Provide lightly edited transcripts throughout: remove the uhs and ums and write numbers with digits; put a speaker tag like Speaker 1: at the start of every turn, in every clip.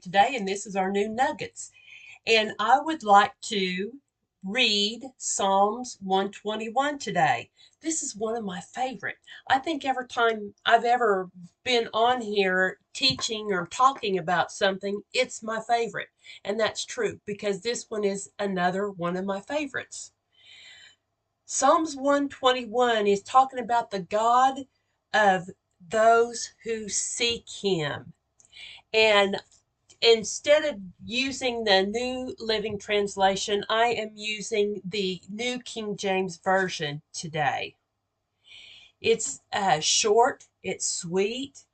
Speaker 1: today, and this is our new nuggets. And I would like to read Psalms 121 today. This is one of my favorite. I think every time I've ever been on here teaching or talking about something, it's my favorite. And that's true because this one is another one of my favorites. Psalms 121 is talking about the God of those who seek him. And instead of using the New Living Translation, I am using the New King James Version today. It's short, it's sweet.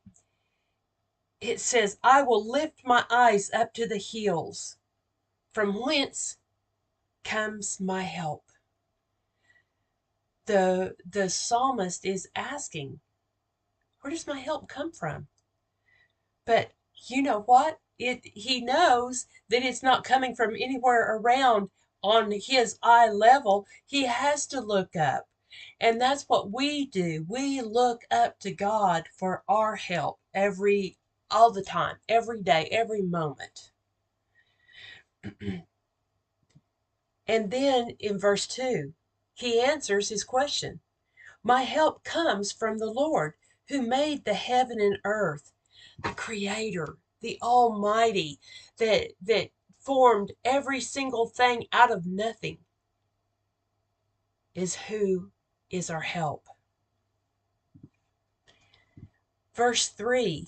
Speaker 1: It says, I will lift my eyes up to the hills, from whence comes my help. The psalmist is asking, where does my help come from? But you know what? He knows that it's not coming from anywhere around on his eye level. He has to look up. And that's what we do. We look up to God for our help all the time, every day, every moment. And then in verse 2, he answers his question. My help comes from the Lord who made the heaven and earth, the creator, the almighty that formed every single thing out of nothing is who is our help. Verse 3,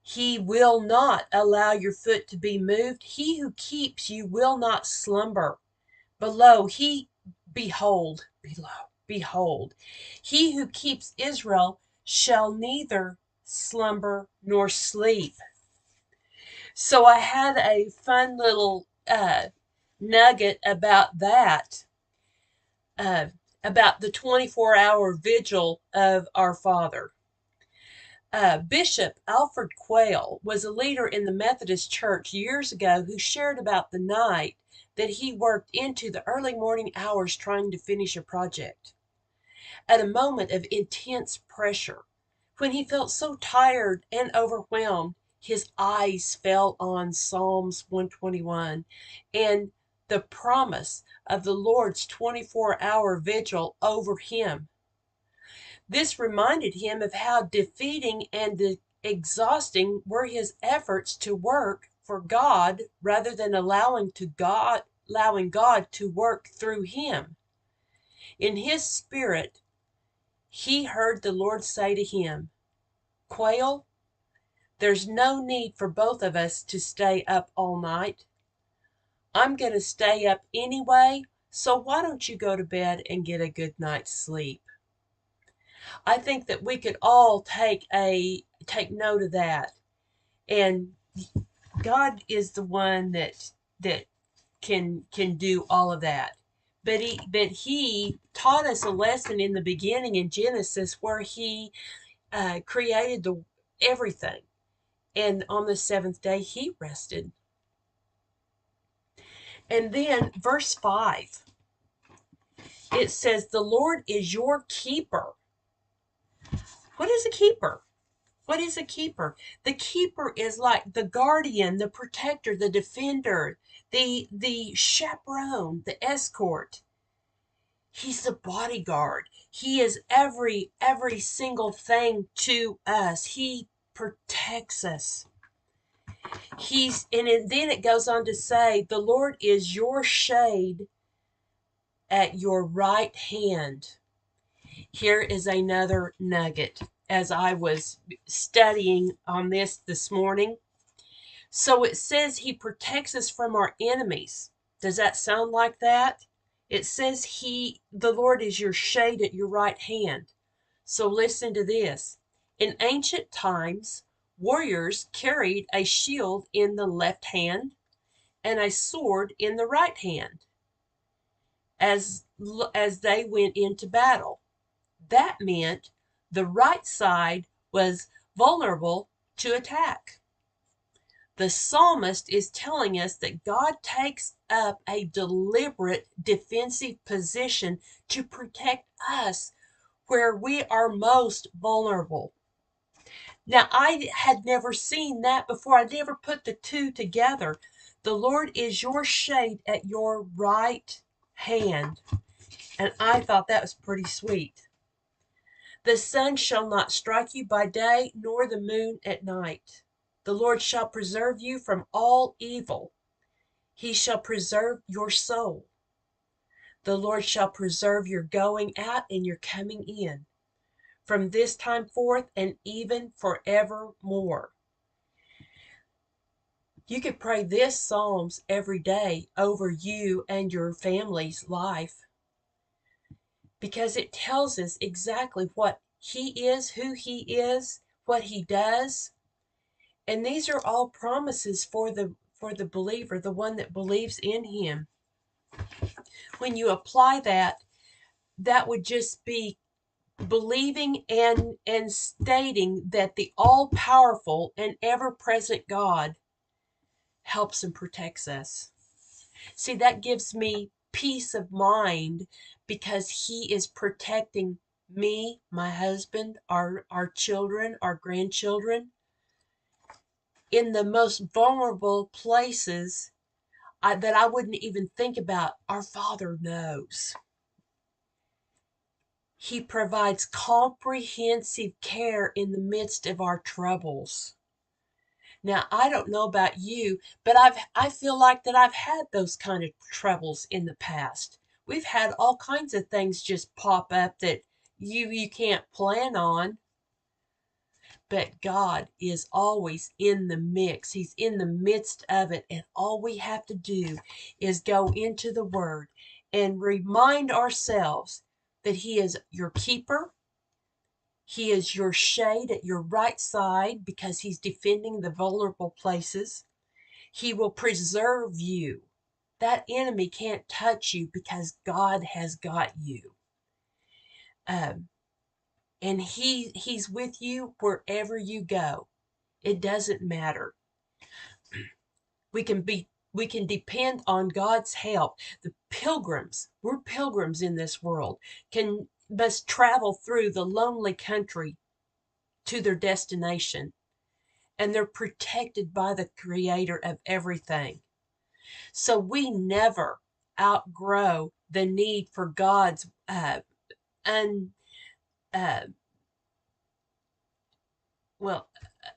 Speaker 1: he will not allow your foot to be moved. He who keeps you will not slumber. Below, behold, he who keeps Israel shall neither slumber nor sleep. So I had a fun little nugget about that, uh, about the 24-hour vigil of our Father. Bishop Alfred Quayle was a leader in the Methodist Church years ago who shared about the night that he worked into the early morning hours trying to finish a project. At a moment of intense pressure, when he felt so tired and overwhelmed, his eyes fell on Psalms 121 and the promise of the Lord's 24-hour vigil over him. This reminded him of how defeating and exhausting were his efforts to work for God rather than allowing God to work through him. In his spirit, he heard the Lord say to him, Quayle, there's no need for both of us to stay up all night. I'm going to stay up anyway, so why don't you go to bed and get a good night's sleep? I think that we could all take note of that. And God is the one that can do all of that. But he taught us a lesson in the beginning in Genesis where he created everything, and on the seventh day he rested. And then verse 5, it says, the Lord is your keeper. What is a keeper? What is a keeper? The keeper is like the guardian, the protector, the defender, the chaperone, the escort. He's the bodyguard. He is every single thing to us. He protects us. Then it goes on to say, the Lord is your shade at your right hand. Here is another nugget as I was studying on this morning. So it says he protects us from our enemies. Does that sound like that? It says the Lord is your shade at your right hand. So listen to this. In ancient times, warriors carried a shield in the left hand and a sword in the right hand as they went into battle. That meant the right side was vulnerable to attack. The psalmist is telling us that God takes up a deliberate defensive position to protect us where we are most vulnerable. Now, I had never seen that before. I never put the two together. The Lord is your shade at your right hand. And I thought that was pretty sweet. The sun shall not strike you by day, nor the moon at night. The Lord shall preserve you from all evil. He shall preserve your soul. The Lord shall preserve your going out and your coming in, from this time forth and even forevermore. You could pray this Psalms every day over you and your family's life, because it tells us exactly what He is, who He is, what He does. And these are all promises for the believer, the one that believes in Him. When you apply that, that would just be believing and stating that the all-powerful and ever-present God helps and protects us. See, that gives me peace of mind, because He is protecting me, my husband, our children, our grandchildren, in the most vulnerable places that I wouldn't even think about. Our Father knows. He provides comprehensive care in the midst of our troubles. Now, I don't know about you, but I feel like that I've had those kind of troubles in the past. We've had all kinds of things just pop up that you can't plan on. But God is always in the mix. He's in the midst of it. And all we have to do is go into the Word and remind ourselves that He is your keeper. He is your shade at your right side, because He's defending the vulnerable places. He will preserve you. That enemy can't touch you, because God has got you. And He's with you wherever you go. It doesn't matter. We can depend on God's help. The pilgrims, we're pilgrims in this world, must travel through the lonely country to their destination, and they're protected by the Creator of everything. So we never outgrow the need for God's uh, well,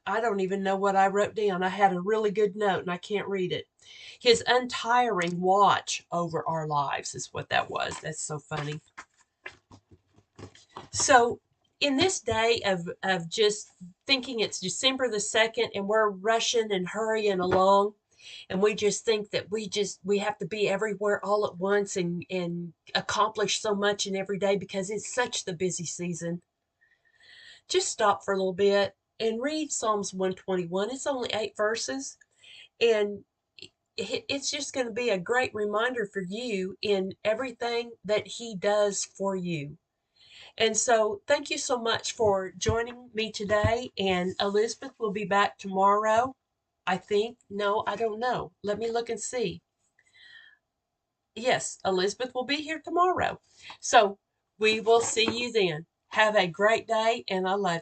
Speaker 1: I don't even know what I wrote down. I had a really good note and I can't read it. His untiring watch over our lives is what that was. That's so funny. So, in this day of just thinking it's December the 2nd and we're rushing and hurrying along, and we just think that we have to be everywhere all at once and accomplish so much in every day because it's such the busy season, just stop for a little bit and read Psalms 121. It's only 8 verses, and it's just going to be a great reminder for you in everything that He does for you. And so, thank you so much for joining me today. And Elizabeth will be back tomorrow, I think. No, I don't know. Let me look and see. Yes, Elizabeth will be here tomorrow. So, we will see you then. Have a great day, and I love you.